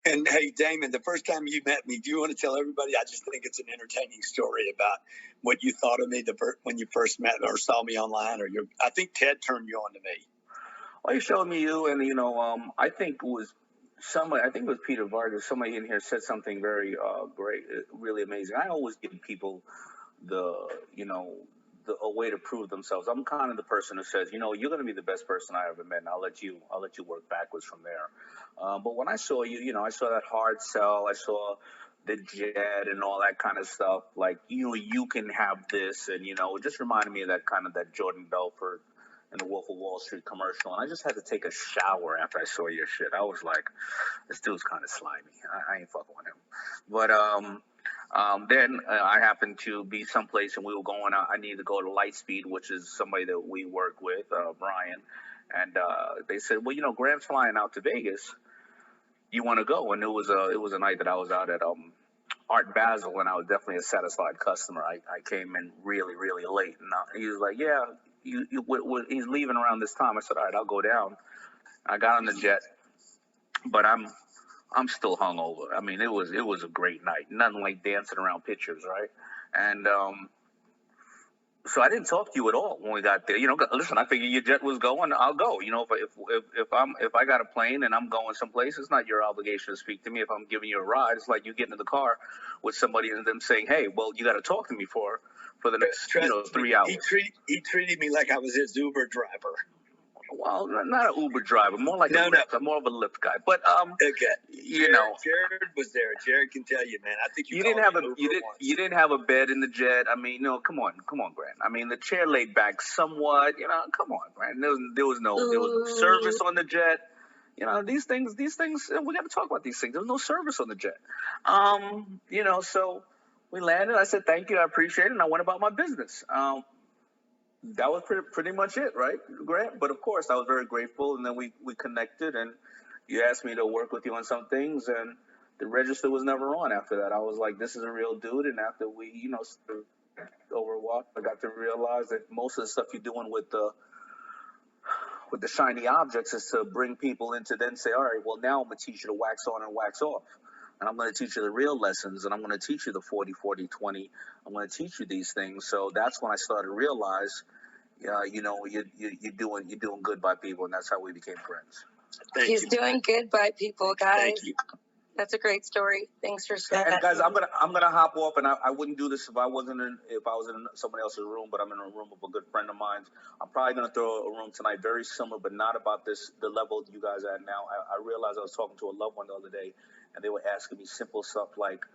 And hey, Daymond, the first time you met me, do you want to tell everybody? I just think it's an entertaining story about what you thought of me when you first met or saw me online, or I think Ted turned you on to me. Well, he showed me you, and I think it was somebody. I think it was Peter Vargas. Somebody in here said something very great, really amazing. I always give people the a way to prove themselves. I'm kind of the person who says, you're going to be the best person I ever met, and I'll let you work backwards from there. But when I saw you, I saw that hard sell. I saw the jet and all that kind of stuff. Like, you can have this, and it just reminded me of that Jordan Belfort and the Wolf of Wall Street commercial. And I just had to take a shower after I saw your shit. I was like, this dude's kind of slimy. I ain't fucking with him. But then I happened to be someplace and we were going out. I needed to go to Lightspeed, which is somebody that we work with, Brian. And they said, well, Graham's flying out to Vegas. You want to go? And it was a night that I was out at Art Basel, and I was definitely a satisfied customer. I came in really, really late. And he was like, yeah, he's leaving around this time. I said, all right, I'll go down. I got on the jet, but I'm still hungover. I mean, it was a great night. Nothing like dancing around pictures, right? And so I didn't talk to you at all when we got there. Listen, I figured your jet was going. I'll go. If I got a plane and I'm going someplace, it's not your obligation to speak to me. If I'm giving you a ride, it's like you get into the car with somebody and them saying, "Hey, well, you got to talk to me for the next 3 hours." He treated me like I was his Uber driver. Well, not an Uber driver, more like I'm more of a Lyft guy. But okay, Jared was there. Jared can tell you, man. I think you didn't have a bed in the jet. I mean, come on, Grant. I mean, the chair laid back somewhat. Come on, Grant. There was no service on the jet. These things. We got to talk about these things. There was no service on the jet. So we landed. I said thank you. I appreciate it, and I went about my business. That was pretty much it, right, Grant? But of course, I was very grateful, and then we connected, and you asked me to work with you on some things, and the register was never on after that. I was like, this is a real dude, and after we, over a while, I got to realize that most of the stuff you're doing with the shiny objects is to bring people in to then say, all right, well, now I'm going to teach you to wax on and wax off. And I'm going to teach you the real lessons, and I'm going to teach you the 40-40-20. I'm going to teach you these things. So that's when I started to realize, you're doing good by people, and that's how we became friends. He's doing good by people, guys. Thank you. That's a great story. Thanks for sharing. And guys, I'm gonna hop off, and I wouldn't do this if I was in somebody else's room, but I'm in a room of a good friend of mine. I'm probably gonna throw a room tonight, very similar, but not about the level you guys are at now. I realized I was talking to a loved one the other day, and they were asking me simple stuff like,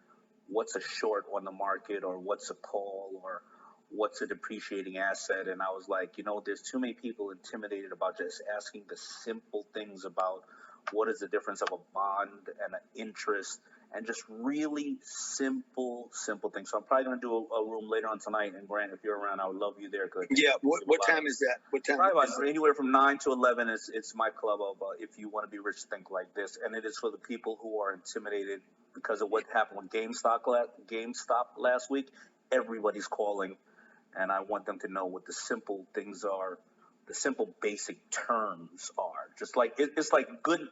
what's a short on the market, or what's a call, or what's a depreciating asset? And I was like, there's too many people intimidated about just asking the simple things about what is the difference of a bond and an interest, and just really simple things. So I'm probably going to do a room later on tonight. And Grant, if you're around, I would love you there. Yeah. What time is that? What time? Probably anywhere from 9 to 11. It's my club of if you want to be rich, think like this. And it is for the people who are intimidated because of what happened with GameStop last week. Everybody's calling, and I want them to know what the simple things are. The simple basic terms are just like it's like good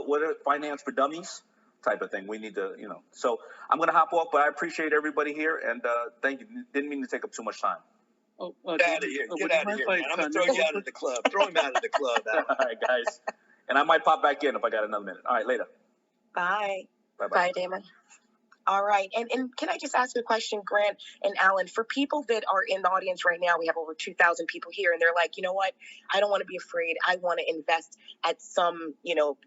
what are finance for dummies type of thing. We need to So I'm gonna hop off, but I appreciate everybody here, and thank you. Didn't mean to take up too much time. Get out of here! Get out of here, man! I'm gonna throw you out of the club. Throw him out of the club. All right, guys, and I might pop back in if I got another minute. All right, later. Bye. Bye, Daymond. All right. And can I just ask a question, Grant and Alan? For people that are in the audience right now, we have over 2,000 people here, and they're like, you know what? I don't want to be afraid. I want to invest at some,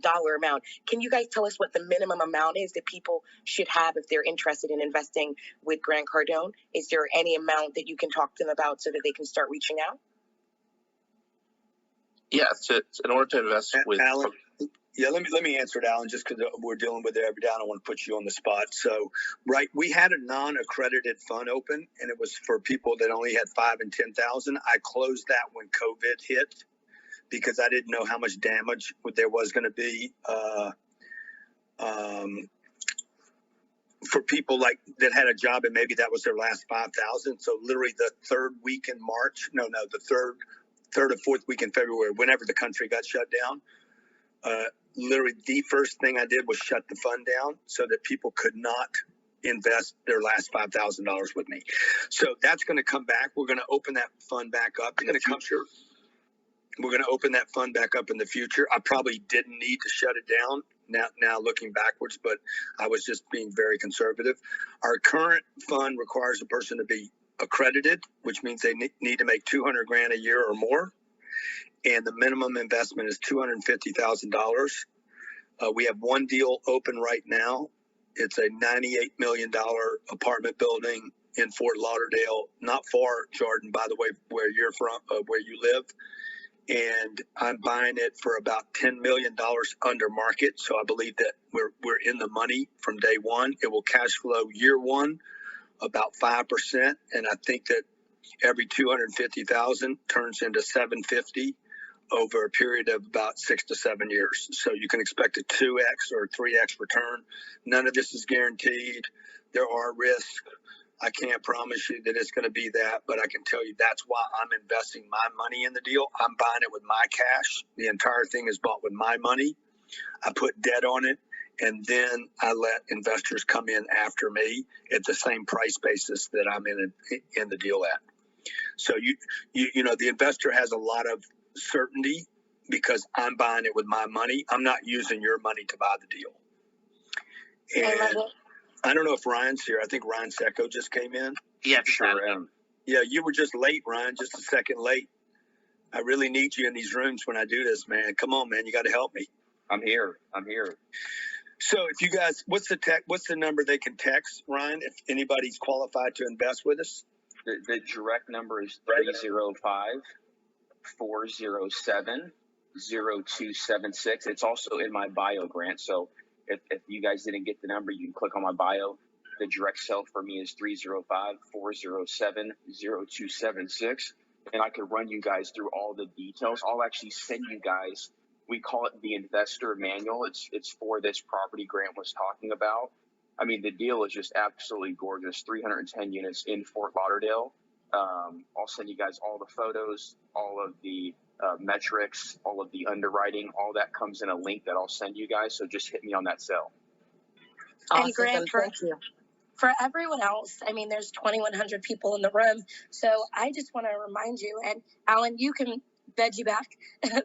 dollar amount. Can you guys tell us what the minimum amount is that people should have if they're interested in investing with Grant Cardone? Is there any amount that you can talk to them about so that they can start reaching out? Yeah, in order to invest with Alan. Yeah, let me answer it, Alan, just because we're dealing with it every day. I don't want to put you on the spot. So, right, we had a non-accredited fund open, and it was for people that only had 5,000 and 10,000. I closed that when COVID hit because I didn't know how much damage there was going to be for people like that had a job and maybe that was their last 5,000. So, literally, the third week in March, the third or fourth week in February, whenever the country got shut down. Literally the first thing I did was shut the fund down so that people could not invest their last $5,000 with me. So that's going to come back. We're going to open that fund back up in the future. We're going to open that fund back up in the future. I probably didn't need to shut it down now looking backwards, but I was just being very conservative. Our current fund requires a person to be accredited, which means they need to make 200 grand a year or more. And the minimum investment is $250,000. We have one deal open right now. It's a $98 million apartment building in Fort Lauderdale, not far, Jordan, by the way, where you're from, where you live. And I'm buying it for about $10 million under market. So I believe that we're in the money from day one. It will cash flow year one about 5%. And I think that every 250,000 turns into 750 over a period of about 6 to 7 years. So you can expect a 2x or 3x return. None of this is guaranteed. There are risks. I can't promise you that it's going to be that, but I can tell you that's why I'm investing my money in the deal. I'm buying it with my cash. The entire thing is bought with my money. I put debt on it, and then I let investors come in after me at the same price basis that I'm in the deal at. So you know, the investor has a lot of certainty because I'm buying it with my money. I'm not using your money to buy the deal. And I love it. I don't know if Ryan's here. I think Ryan Secco just came in. Yeah, sure am. Yeah, you were just late, Ryan, just a second late. I really need you in these rooms when I do this, man. Come on, man. You got to help me. I'm here. So if you guys, what's the number they can text, Ryan, if anybody's qualified to invest with us? The direct number is 305-407-0276. It's also in my bio, Grant. So if you guys didn't get the number, you can click on my bio. The direct cell for me is 305-407-0276. And I could run you guys through all the details. I'll actually send you guys, we call it the investor manual. It's for this property Grant was talking about. I mean, the deal is just absolutely gorgeous. 310 units in Fort Lauderdale. I'll send you guys all the photos, all of the metrics, all of the underwriting, all that comes in a link that I'll send you guys. So just hit me on that cell. Awesome. And Grant, for everyone else, I mean, there's 2,100 people in the room. So I just want to remind you, and Alan, you can veggie back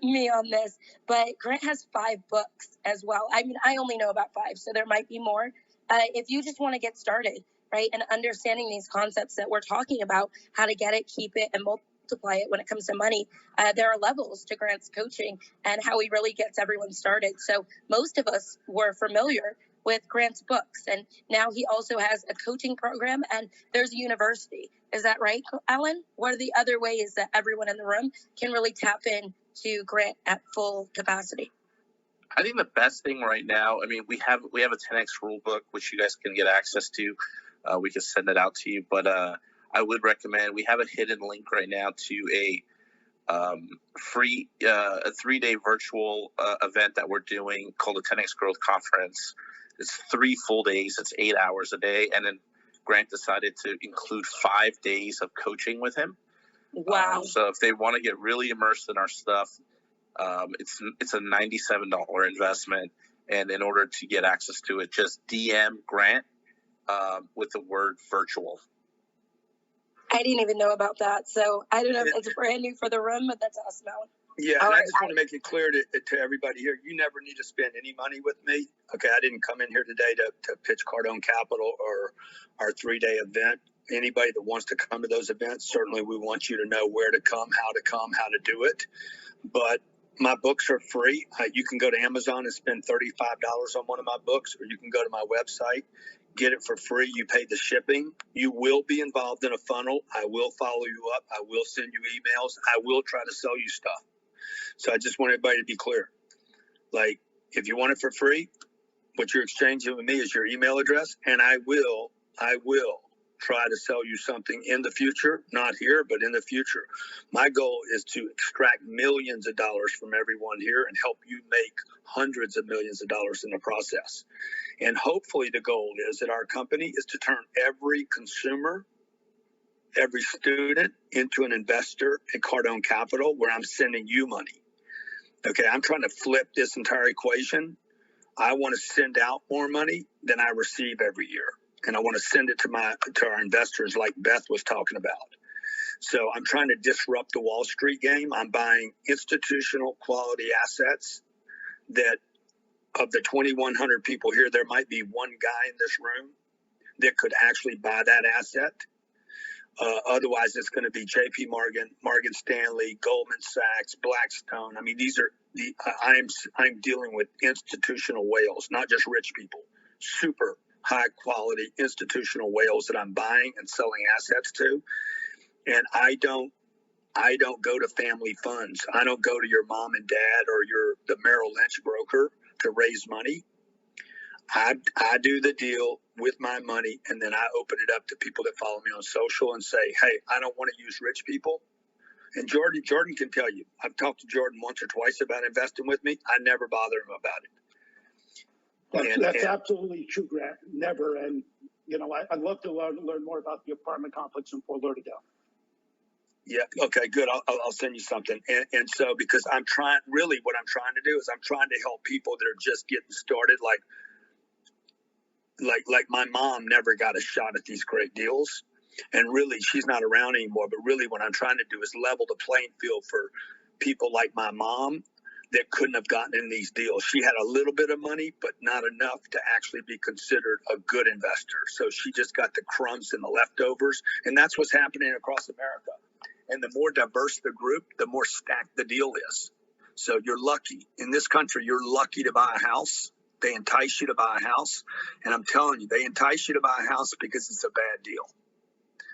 me on this, but Grant has 5 books as well. I mean, I only know about 5, so there might be more. If you just want to get started, right, and understanding these concepts that we're talking about, how to get it, keep it, and multiply it when it comes to money, there are levels to Grant's coaching and how he really gets everyone started. So most of us were familiar with Grant's books, and now he also has a coaching program, and there's a university. Is that right, Alan? What are the other ways that everyone in the room can really tap in to Grant at full capacity? I think the best thing right now, I mean, we have a 10X rule book, which you guys can get access to. We can send it out to you, but I would recommend, we have a hidden link right now to a free, a 3-day virtual event that we're doing called the 10X Growth Conference. It's 3 full days. It's 8 hours a day. And then Grant decided to include 5 days of coaching with him. Wow. So if they want to get really immersed in our stuff, it's a $97 investment. And in order to get access to it, just DM Grant with the word virtual. I didn't even know about that. So I don't know if it's brand new for the room, but that's awesome, Alan. Yeah, and I just want to make it clear to everybody here, you never need to spend any money with me. Okay, I didn't come in here today to pitch Cardone Capital or our 3-day event. Anybody that wants to come to those events, certainly we want you to know where to come, how to do it. But my books are free. You can go to Amazon and spend $35 on one of my books, or you can go to my website, get it for free. You pay the shipping. You will be involved in a funnel. I will follow you up. I will send you emails. I will try to sell you stuff. So I just want everybody to be clear. Like, if you want it for free, what you're exchanging with me is your email address, and I will try to sell you something in the future, not here, but in the future. My goal is to extract millions of dollars from everyone here and help you make hundreds of millions of dollars in the process. And hopefully the goal is at our company is to turn every consumer, every student into an investor in Cardone Capital, where I'm sending you money. Okay, I'm trying to flip this entire equation. I want to send out more money than I receive every year. And I want to send it to our investors like Beth was talking about. So I'm trying to disrupt the Wall Street game. I'm buying institutional quality assets that of the 2,100 people here, there might be one guy in this room that could actually buy that asset. Otherwise, it's going to be J.P. Morgan, Morgan Stanley, Goldman Sachs, Blackstone. I mean, these are I'm dealing with institutional whales, not just rich people. Super high quality institutional whales that I'm buying and selling assets to. And I don't go to family funds. I don't go to your mom and dad or the Merrill Lynch broker to raise money. I do the deal with my money, and then I open it up to people that follow me on social and say, hey, I don't want to use rich people. And Jordan can tell you, I've talked to Jordan once or twice about investing with me. I never bother him about it. That's absolutely true, Grant. Never. And, I'd love to learn more about the apartment complex in Fort Lauderdale. Yeah. Okay, good. I'll send you something. And so, because what I'm trying to do is I'm trying to help people that are just getting started. Like my mom never got a shot at these great deals. And really, she's not around anymore. But really, what I'm trying to do is level the playing field for people like my mom that couldn't have gotten in these deals. She had a little bit of money, but not enough to actually be considered a good investor. So she just got the crumbs and the leftovers. And that's what's happening across America. And the more diverse the group, the more stacked the deal is. So you're lucky. In this country, you're lucky to buy a house. They entice you to buy a house. And I'm telling you, they entice you to buy a house because it's a bad deal.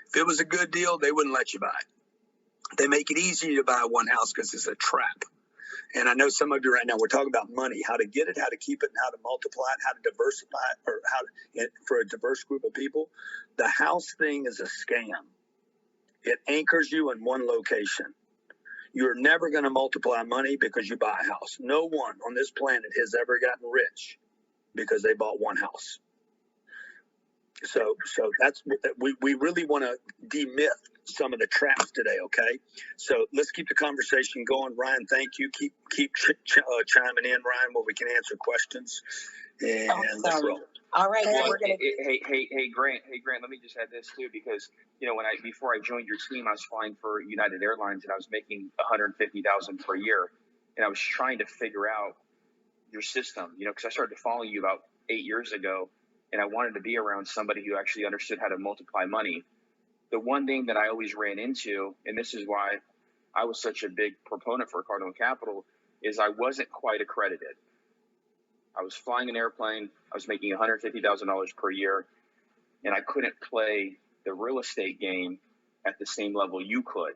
If it was a good deal, they wouldn't let you buy it. They make it easy to buy one house because it's a trap. And I know some of you right now, we're talking about money, how to get it, how to keep it, and how to multiply it, how to diversify it, or for a diverse group of people. The house thing is a scam. It anchors you in one location. You're never going to multiply money because you buy a house. No one on this planet has ever gotten rich because they bought one house. So that's we really want to demyth some of the traps today. Okay, so let's keep the conversation going. Ryan, thank you. Keep chiming in, Ryan, where we can answer questions. And let's roll. All right. Well, So we're gonna... hey, Grant. Let me just add this too, because before I joined your team, I was flying for United Airlines and I was making $150,000 per year, and I was trying to figure out your system. Because I started to follow you about 8 years ago. And I wanted to be around somebody who actually understood how to multiply money. The one thing that I always ran into, and this is why I was such a big proponent for Cardone Capital, is I wasn't quite accredited. I was flying an airplane. I was making $150,000 per year, and I couldn't play the real estate game at the same level you could.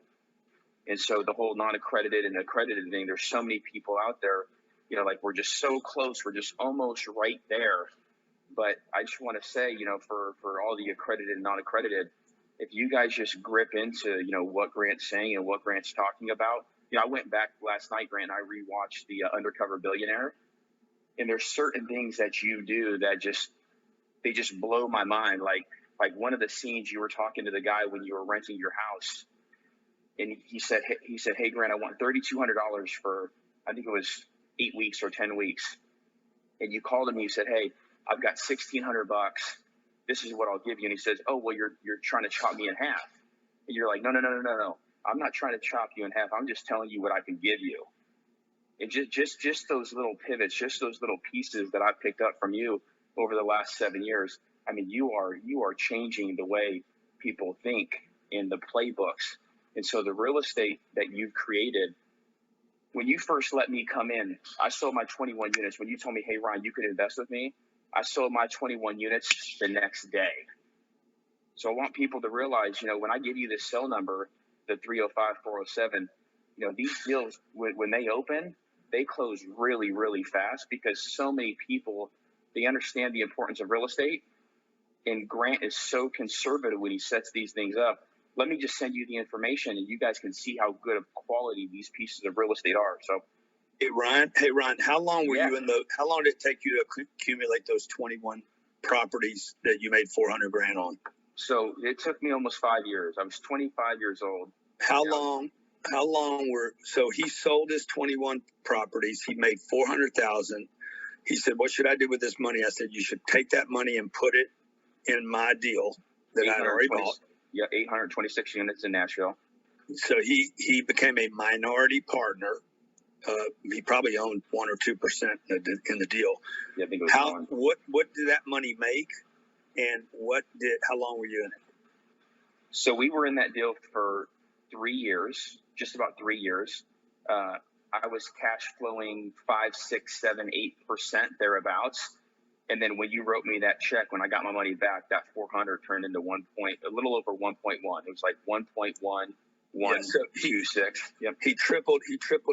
And so the whole non-accredited and accredited thing, there's so many people out there, we're just so close. We're just almost right there. But I just want to say, for all the accredited and non-accredited, if you guys just grip into, what Grant's saying and what Grant's talking about. I went back last night, Grant, and I rewatched the Undercover Billionaire. And there's certain things that you do that they just blow my mind. Like one of the scenes you were talking to the guy when you were renting your house. And he said, hey, Grant, I want $3,200 for, I think it was 8 weeks or 10 weeks. And you called him and you said, hey, I've got $1,600. This is what I'll give you. And he says, oh, well, you're trying to chop me in half. And you're like, no. I'm not trying to chop you in half. I'm just telling you what I can give you. And just those little pivots, just those little pieces that I've picked up from you over the last 7 years. I mean, you are changing the way people think in the playbooks. And so the real estate that you've created, when you first let me come in, I sold my 21 units. When you told me, hey, Ryan, you could invest with me, I sold my 21 units the next day. So I want people to realize, when I give you this cell number, the 305-407, these deals, when they open, they close really, really fast because so many people, they understand the importance of real estate. And Grant is so conservative when he sets these things up. Let me just send you the information and you guys can see how good of quality these pieces of real estate are. So, Hey Ryan, how long were you how long did it take you to accumulate those 21 properties that you made $400,000 on? So it took me almost 5 years. I was 25 years old. How long how long were, so he sold his 21 properties. He made 400,000. He said, what should I do with this money? I said, you should take that money and put it in my deal that I already bought. Yeah, 826 units in Nashville. So he became a minority partner. He probably owned 1 or 2% in the deal. Yeah, I think it was what did that money make, and how long were you in it? So we were in that deal for 3 years, just about 3 years. I was cash flowing 5, 6, 7, 8% thereabouts. And then when you wrote me that check, when I got my money back, that 400 turned into a little over 1.1. It was like 1.1. 126. Yep. He tripled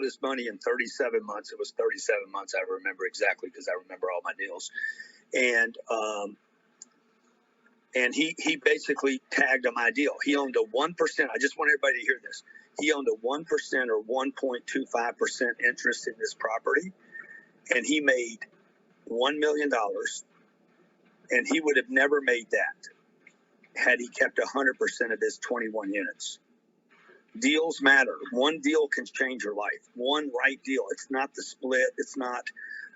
his money in 37 months. It was 37 months. I remember exactly because I remember all my deals. And he basically tagged on my deal. He owned a 1%. I just want everybody to hear this. He owned a 1% or 1.25% interest in this property, and he made $1 million. And he would have never made that had he kept 100% of his 21 units. Deals matter. One deal can change your life. One right deal. It's not the split. It's not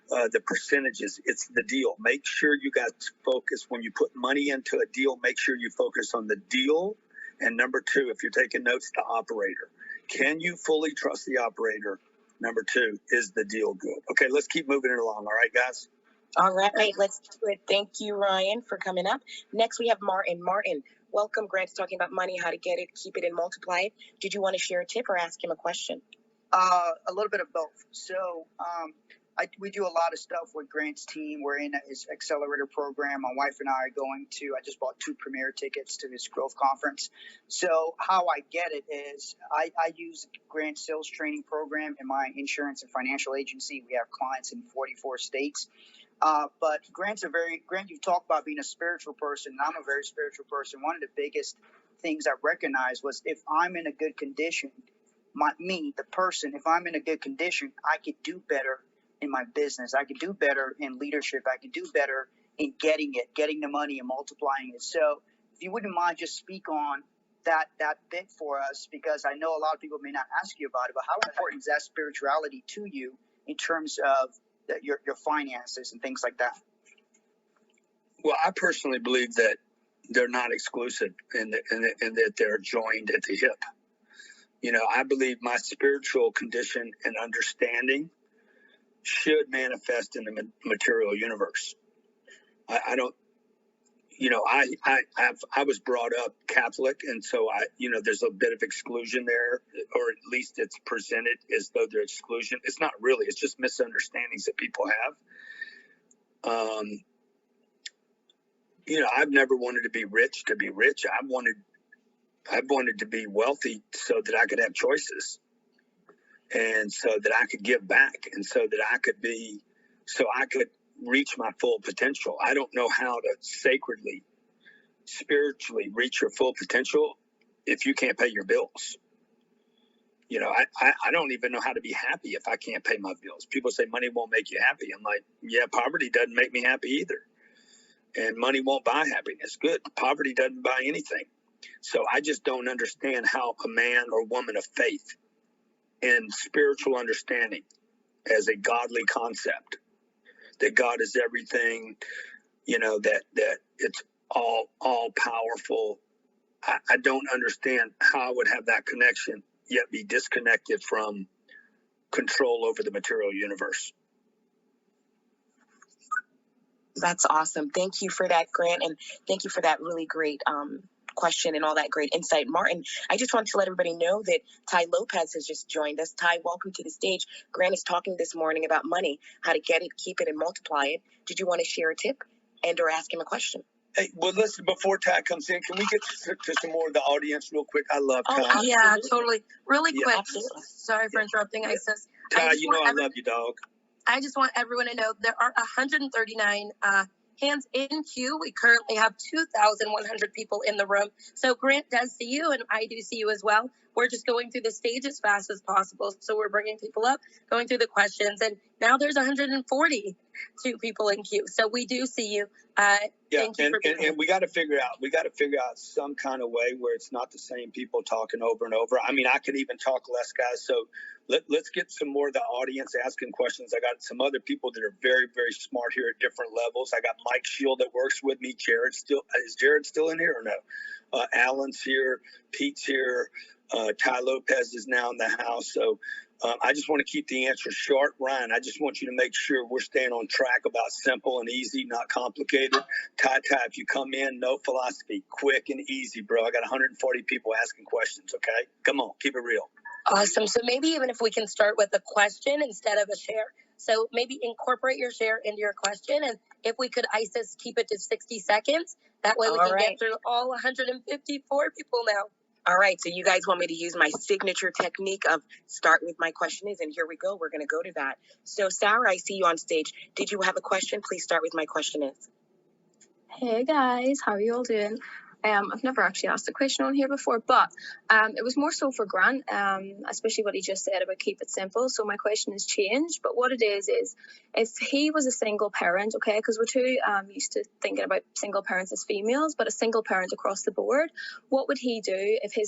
the percentages. It's the deal. Make sure you guys focus when you put money into a deal. Make sure you focus on the deal. And number 2, if you're taking notes, the operator. Can you fully trust the operator? Number 2, is the deal good? Okay, let's keep moving it along. All right, guys. All right, let's do it. Thank you, Ryan, for coming up. Next, we have Martin. Martin, welcome. Grant's talking about money, how to get it, keep it, and multiply it. Did you want to share a tip or ask him a question? A little bit of both. So we do a lot of stuff with Grant's team. We're in his accelerator program. My wife and I are going to, I just bought 2 premier tickets to his growth conference. So how I get it is I use Grant's sales training program in my insurance and financial agency. We have clients in 44 states. But Grant, you talk about being a spiritual person, and I'm a very spiritual person. One of the biggest things I recognized was if I'm in a good condition, the person, if I'm in a good condition, I could do better in my business. I could do better in leadership. I could do better in getting the money and multiplying it. So if you wouldn't mind, just speak on that bit for us, because I know a lot of people may not ask you about it, but how important is that spirituality to you in terms of your finances and things like that? Well, I personally believe that they're not exclusive and that they're joined at the hip. You know, I believe my spiritual condition and understanding should manifest in the material universe. I don't, you know, I was brought up Catholic, and so there's a bit of exclusion there, or at least it's presented as though there's exclusion. It's not really. It's just misunderstandings that people have. I've never wanted to be rich to be rich. I've wanted to be wealthy so that I could have choices, and so that I could give back, and so that I could reach my full potential. I don't know how to sacredly, spiritually reach your full potential if you can't pay your bills. You know, I don't even know how to be happy if I can't pay my bills. People say money won't make you happy. I'm like, yeah, poverty doesn't make me happy either. And money won't buy happiness. Good. Poverty doesn't buy anything. So I just don't understand how a man or woman of faith and spiritual understanding as a godly concept, that God is everything, that it's all powerful. I don't understand how I would have that connection yet be disconnected from control over the material universe. That's awesome. Thank you for that, Grant, and thank you for that really great question and all that great insight. Martin, I just wanted to let everybody know that Ty Lopez has just joined us. Ty, welcome to the stage. Grant is talking this morning about money, how to get it, keep it, and multiply it. Did you want to share a tip and or ask him a question? Hey, well, listen, before Ty comes in, can we get to some more of the audience real quick? I love Ty. Oh, yeah, totally. Really quick. Absolutely. Sorry for interrupting, Isis. Ty, I love you, dog. I just want everyone to know there are 139 hands in queue. We currently have 2,100 people in the room. So Grant does see you, and I do see you as well. we're just going through the stage as fast as possible. So we're bringing people up, going through the questions, and now there's 142 people in queue. So we do see you. Thank you for being here. And we got to figure out some kind of way where it's not the same people talking over and over. I mean, I could even talk less, guys. So let's get some more of the audience asking questions. I got some other people that are very, very smart here at different levels. I got Mike Shield that works with me. Is Jared still in here or no? Alan's here. Pete's here. Ty Lopez is now in the house. So I just want to keep the answer short. Ryan, I just want you to make sure we're staying on track about simple and easy, not complicated. Ty, if you come in, no philosophy, quick and easy, bro. I got 140 people asking questions, okay? Come on, keep it real. Awesome. So maybe even if we can start with a question instead of a share. So maybe incorporate your share into your question. And if we could, Isis, keep it to 60 seconds. That way we can get through all 154 people now. All right, so you guys want me to use my signature technique of start with my question is, and here we go. We're going to go to that. So, Sarah, I see you on stage. Did you have a question? Please start with my question is. Hey, guys. How are you all doing? I've never actually asked a question on here before, but it was more so for Grant, especially what he just said about keep it simple. So my question has changed, but what it is if he was a single parent, okay, because we're too used to thinking about single parents as females, but a single parent across the board, what would he do if he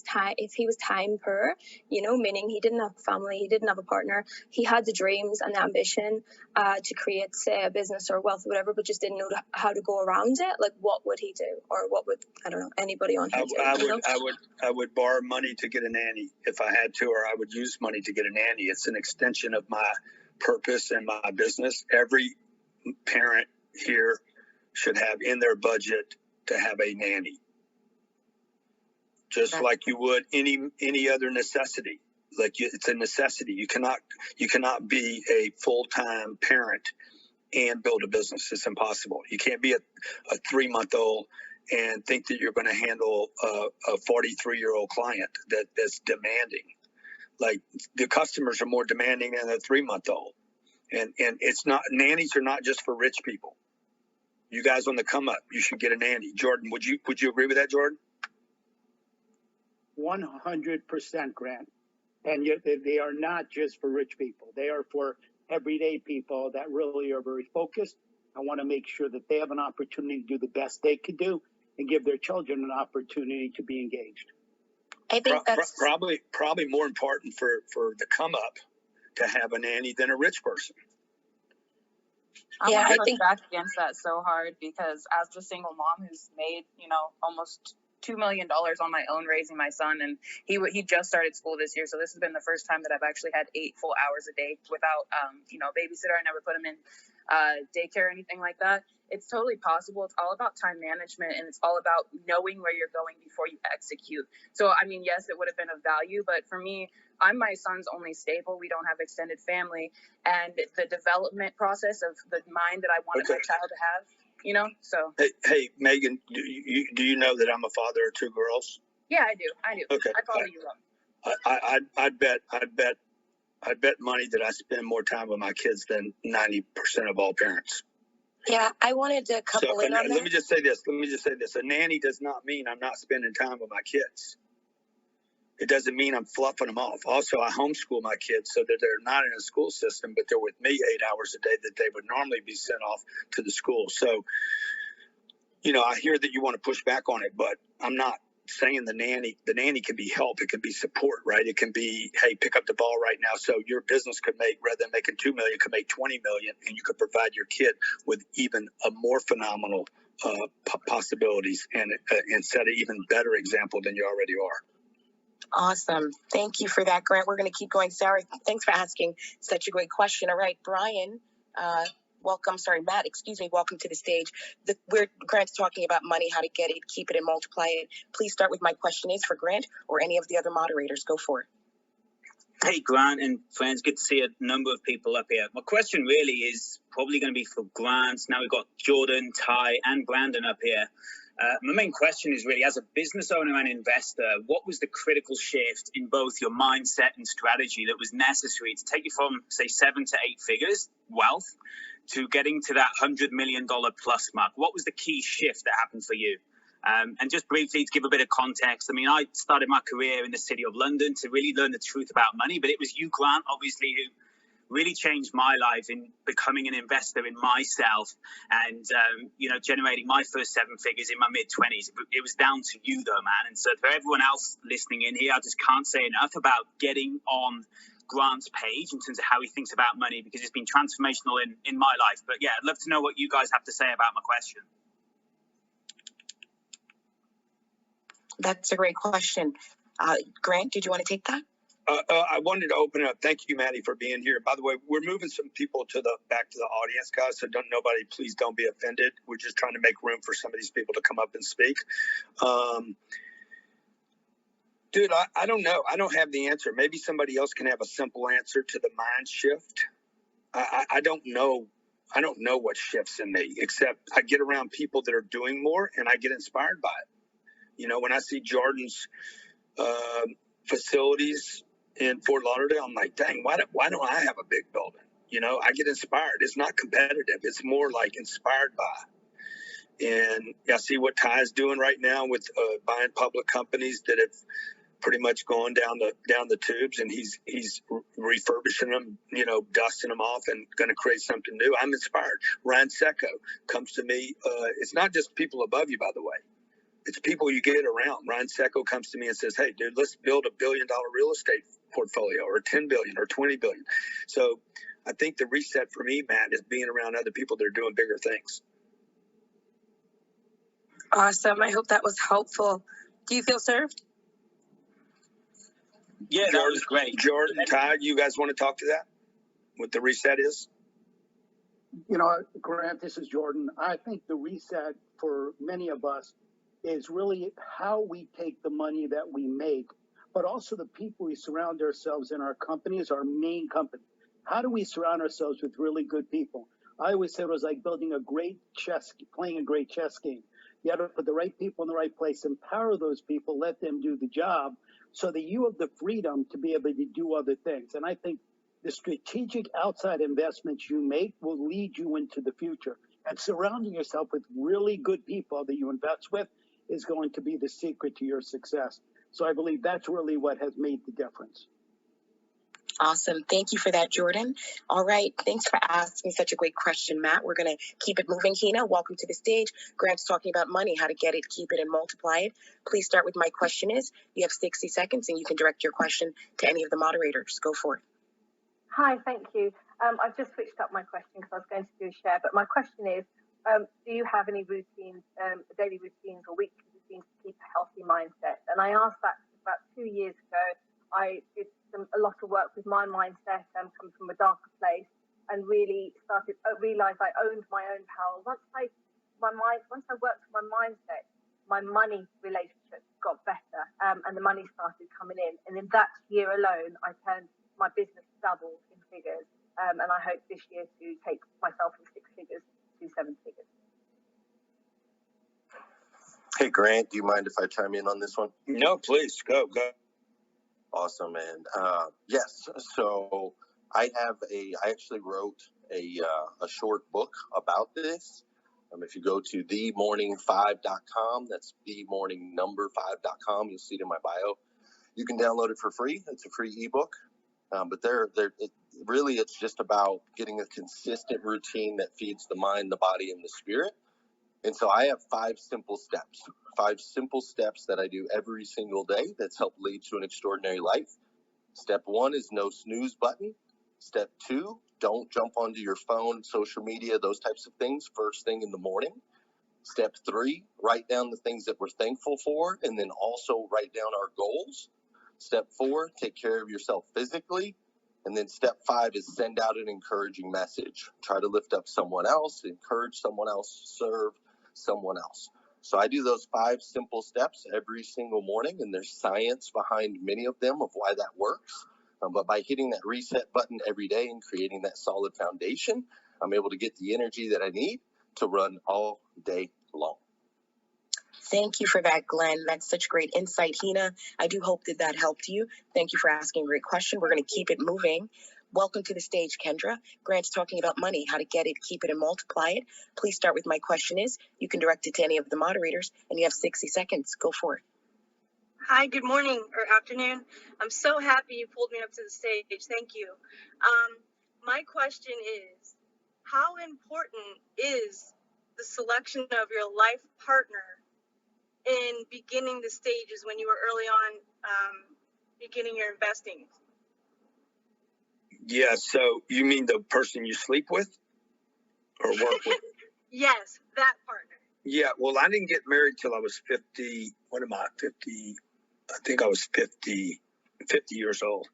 was time poor, you know, meaning he didn't have a family, he didn't have a partner, he had the dreams and the ambition to create, say, a business or wealth or whatever, but just didn't know how to go around it? Like, what would he do? Or what would, I don't know, anybody on here do? I would borrow money to get a nanny if I had to, or I would use money to get a nanny. It's an extension of my purpose and my business. Every parent here should have in their budget to have a nanny, just like you would any other necessity. It's a necessity. You cannot be a full-time parent and build a business. It's impossible. You can't be a 3-month-old and think that you're going to handle a 43-year-old client that's demanding. Like, the customers are more demanding than a 3-month-old. And it's not, nannies are not just for rich people. You guys on the come up, you should get a nanny. Jordan, would you agree with that, Jordan? 100%, Grant. And they are not just for rich people. They are for everyday people that really are very focused. I want to make sure that they have an opportunity to do the best they could do and give their children an opportunity to be engaged. I think that's probably more important for the come up to have a nanny than a rich person. I want to push back against that so hard, because as a single mom who's made, almost $2 million on my own raising my son, and he just started school this year, so this has been the first time that I've actually had 8 full hours a day without babysitter. I never put him in daycare or anything like that. It's totally possible. It's all about time management, and it's all about knowing where you're going before you execute. So I mean, yes, it would have been of value, but for me, I'm my son's only staple. We don't have extended family, and the development process of the mind that I wanted my child to have, so. Hey, Megan, do you know that I'm a father of 2 girls? Yeah, I do. Okay. I follow you up. I'd bet money that I spend more time with my kids than 90% of all parents. Yeah, I wanted to couple in on that. Let me just say this. A nanny does not mean I'm not spending time with my kids. It doesn't mean I'm fluffing them off. Also, I homeschool my kids so that they're not in a school system, but they're with me 8 hours a day that they would normally be sent off to the school. So, I hear that you want to push back on it, but I'm not saying the nanny can be help. It can be support, right? It can be, hey, pick up the ball right now. So your business could make, rather than making $2 million, could make $20 million, and you could provide your kid with even a more phenomenal possibilities and set an even better example than you already are. Awesome. Thank you for that, Grant. We're going to keep going. Sarah, thanks for asking such a great question. All right, Brian, Matt, welcome to the stage. Grant's talking about money, how to get it, keep it, and multiply it. Please start with my question is for Grant or any of the other moderators. Go for it. Hey, Grant and friends, good to see a number of people up here. My question really is probably going to be for Grant. Now we've got Jordan, Ty, and Brandon up here. My main question is really, as a business owner and investor, what was the critical shift in both your mindset and strategy that was necessary to take you from, say, 7 to 8 figures wealth to getting to that $100 million plus mark? What was the key shift that happened for you? And just briefly to give a bit of context, I mean, I started my career in the city of London to really learn the truth about money, but it was you, Grant, obviously, who really changed my life in becoming an investor in myself and, generating my first 7 figures in my mid-20s. It was down to you, though, man. And so for everyone else listening in here, I just can't say enough about getting on Grant's page in terms of how he thinks about money, because it's been transformational in my life. But yeah, I'd love to know what you guys have to say about my question. That's a great question. Grant, did you want to take that? I wanted to open it up. Thank you, Maddie, for being here. By the way, we're moving some people back to the audience, guys. So please don't be offended. We're just trying to make room for some of these people to come up and speak. Dude, I don't know. I don't have the answer. Maybe somebody else can have a simple answer to the mind shift. I don't know. I don't know what shifts in me, except I get around people that are doing more and I get inspired by it. When I see Jordan's facilities in Fort Lauderdale, I'm like, dang, why don't I have a big building? I get inspired. It's not competitive. It's more like inspired by. And I see what Ty's doing right now with buying public companies that have pretty much gone down the tubes, and he's refurbishing them, dusting them off and going to create something new. I'm inspired. Ryan Secco comes to me. It's not just people above you, by the way. It's people you get around. Ryan Secco comes to me and says, hey, dude, let's build $1 billion real estate portfolio, or 10 billion or 20 billion. So I think the reset for me, Matt, is being around other people that are doing bigger things. Awesome. I hope that was helpful. Do you feel served? Yeah, that was great. Jordan, Ty, you guys want to talk to that? What the reset is? Grant, this is Jordan. I think the reset for many of us is really how we take the money that we make, but also the people we surround ourselves in our companies, our main company. How do we surround ourselves with really good people? I always said it was like playing a great chess game. You have to put the right people in the right place, empower those people, let them do the job so that you have the freedom to be able to do other things. And I think the strategic outside investments you make will lead you into the future. And surrounding yourself with really good people that you invest with is going to be the secret to your success. So I believe that's really what has made the difference. Awesome. Thank you for that, Jordan. All right. Thanks for asking such a great question, Matt. We're going to keep it moving. Hina, welcome to the stage. Grant's talking about money, how to get it, keep it, and multiply it. Please start with my question is. You have 60 seconds, and you can direct your question to any of the moderators. Go for it. Hi, thank you. I've just switched up my question because I was going to do a share, but my question is, do you have any routines, daily routines or weekly routines to keep a healthy mindset? And I asked that about 2 years ago. I did a lot of work with my mindset and come from a darker place, and really realized I owned my own power. Once I worked on my mindset, my money relationship got better, and the money started coming in. And in that year alone, I turned my business double in figures, and I hope this year to take myself from 6 figures to 7 figures. Hey, Grant, do you mind if I chime in on this one? No, please, go. Awesome, man. Yes, so I actually wrote a short book about this. If you go to themorning5.com, that's themorning5.com, you'll see it in my bio. You can download it for free. It's a free ebook. But it's just about getting a consistent routine that feeds the mind, the body, and the spirit. And so I have 5 simple steps that I do every single day that's helped lead to an extraordinary life. Step 1 is no snooze button. Step 2, don't jump onto your phone, social media, those types of things first thing in the morning. Step 3, write down the things that we're thankful for, and then also write down our goals. Step 4, take care of yourself physically. And then step 5 is send out an encouraging message. Try to lift up someone else, encourage someone else, serve someone else. So I do those 5 simple steps every single morning, and there's science behind many of them of why that works. But by hitting that reset button every day and creating that solid foundation, I'm able to get the energy that I need to run all day long. Thank you for that, Glenn. That's such great insight, Hina. I do hope that helped you. Thank you for asking a great question. We're going to keep it moving. Welcome to the stage, Kendra. Grant's talking about money, how to get it, keep it, and multiply it. Please start with my question is. You can direct it to any of the moderators, and you have 60 seconds. Go for it. Hi, good morning or afternoon. I'm so happy you pulled me up to the stage. Thank you. My question is, how important is the selection of your life partner in beginning the stages when you were early on beginning your investing? Yeah, so you mean the person you sleep with or work with? Yes, that partner. Yeah, well, I didn't get married till I was 50. What am I, 50? I think I was 50 years old.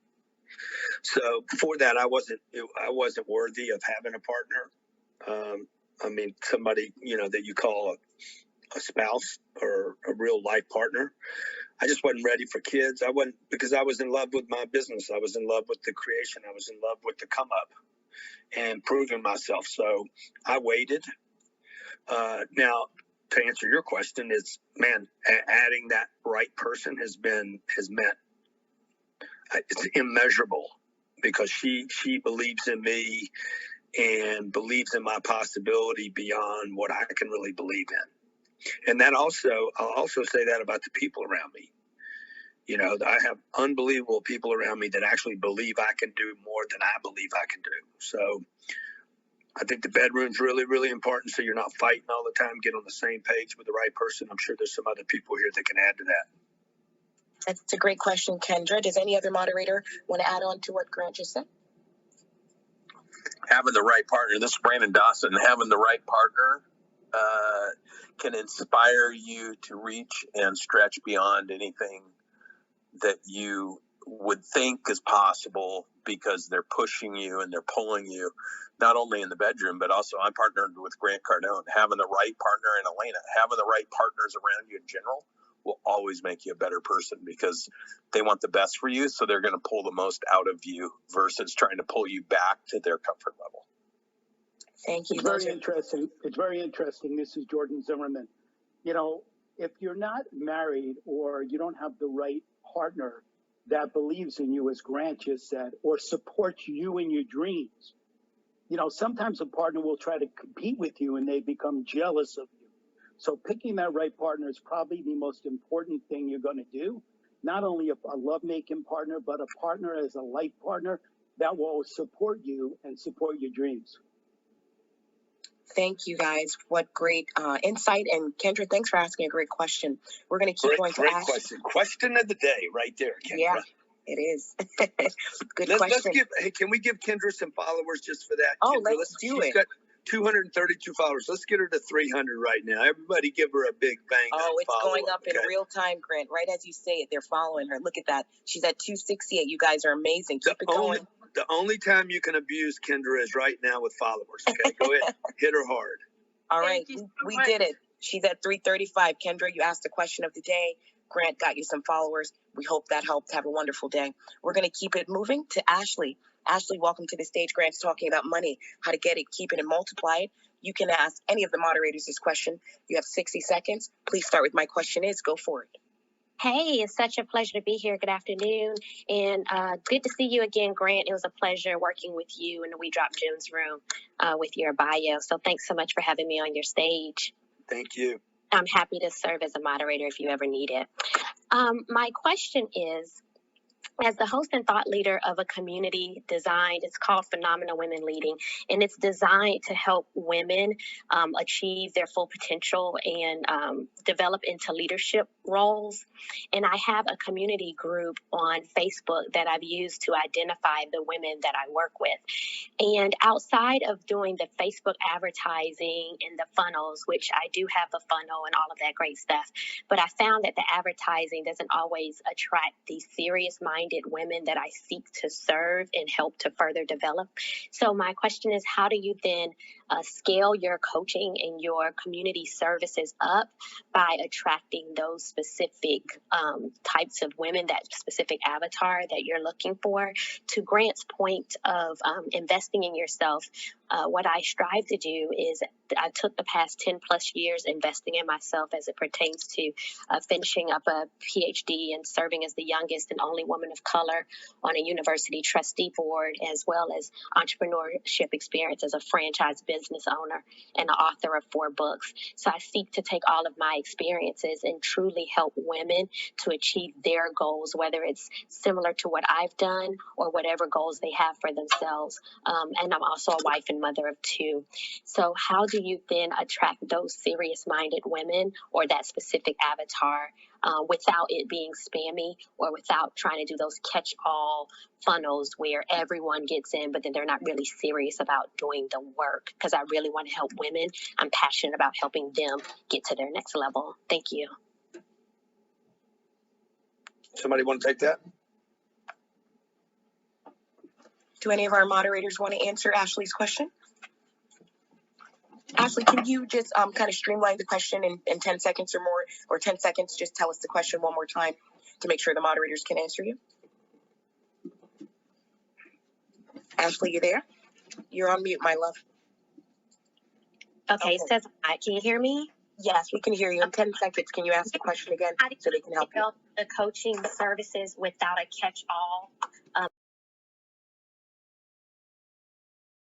So before that, I wasn't worthy of having a partner. I mean, somebody, that you call a spouse or a real life partner. I just wasn't ready for kids. Because I was in love with my business. I was in love with the creation. I was in love with the come up and proving myself. So I waited. Now, to answer your question, is, man, adding that right person has meant it's immeasurable, because she believes in me and believes in my possibility beyond what I can really believe in. And that also, I'll also say that about the people around me. I have unbelievable people around me that actually believe I can do more than I believe I can do. So I think the bedroom's really, really important, so you're not fighting all the time. Get on the same page with the right person. I'm sure there's some other people here that can add to that. That's a great question, Kendra. Does any other moderator want to add on to what Grant just said? Having the right partner, this is Brandon Dawson, having the right partner can inspire you to reach and stretch beyond anything that you would think is possible, because they're pushing you and they're pulling you, not only in the bedroom, but also I'm partnered with Grant Cardone. Having the right partner in Elena, having the right partners around you in general will always make you a better person, because they want the best for you. So they're going to pull the most out of you versus trying to pull you back to their comfort level. Thank you. It's very interesting. It's very interesting. This is Jordan Zimmerman. If you're not married or you don't have the right partner that believes in you, as Grant just said, or supports you in your dreams, sometimes a partner will try to compete with you and they become jealous of you. So picking that right partner is probably the most important thing you're going to do. Not only a lovemaking partner, but a partner as a life partner that will support you and support your dreams. Thank you, guys. What great insight. And Kendra, thanks for asking a great question. We're going to keep going to Great Ash. question. Question of the day right there, Kendra. Yeah, it is. Good question. Can we give Kendra some followers just for that? Oh, Kendra, let's do it. She's got 232 followers. Let's get her to 300 right now. Everybody give her a big bang. Oh, it's going up in real time, Grant. Right as you say it, they're following her. Look at that. She's at 268. You guys are amazing. Keep it going. The only time you can abuse Kendra is right now with followers. Okay, go ahead. Hit her hard. All right, we did it. She's at 335. Kendra, you asked the question of the day. Grant got you some followers. We hope that helped. Have a wonderful day. We're going to keep it moving to Ashley. Ashley, welcome to the stage. Grant's talking about money, how to get it, keep it, and multiply it. You can ask any of the moderators this question. You have 60 seconds. Please start with my question is. Go for it. Hey, it's such a pleasure to be here. Good afternoon. And good to see you again, Grant. It was a pleasure working with you in the We Drop Gems room with your bio. So thanks so much for having me on your stage. Thank you. I'm happy to serve as a moderator if you ever need it. My question is, as the host and thought leader of a community designed, it's called Phenomenal Women Leading, and it's designed to help women achieve their full potential and develop into leadership roles. And I have a community group on Facebook that I've used to identify the women that I work with. And outside of doing the Facebook advertising and the funnels, which I do have a funnel and all of that great stuff, but I found that the advertising doesn't always attract these serious-minded women that I seek to serve and help to further develop. So my question is, how do you then scale your coaching and your community services up by attracting those specific types of women, that specific avatar that you're looking for? To Grant's point of investing in yourself, What I strive to do is I took the past 10 plus years investing in myself as it pertains to finishing up a PhD and serving as the youngest and only woman of color on a university trustee board, as well as entrepreneurship experience as a franchise business owner and the author of 4 books. So I seek to take all of my experiences and truly help women to achieve their goals, whether it's similar to what I've done or whatever goals they have for themselves. And I'm also a wife and mother of 2. So how do you then attract those serious-minded women or that specific avatar without it being spammy or without trying to do those catch-all funnels where everyone gets in, but then they're not really serious about doing the work? Because I really want to help women. I'm passionate about helping them get to their next level. Thank you. Somebody want to take that? Do any of our moderators want to answer Ashley's question? Ashley, can you just kind of streamline the question in 10 seconds or more, or 10 seconds, just tell us the question one more time to make sure the moderators can answer you? Ashley, you there? You're on mute, my love. Okay, it says hi. Can you hear me? Yes, we can hear you. In 10 seconds, can you ask the question again so they can help you? The coaching services without a catch-all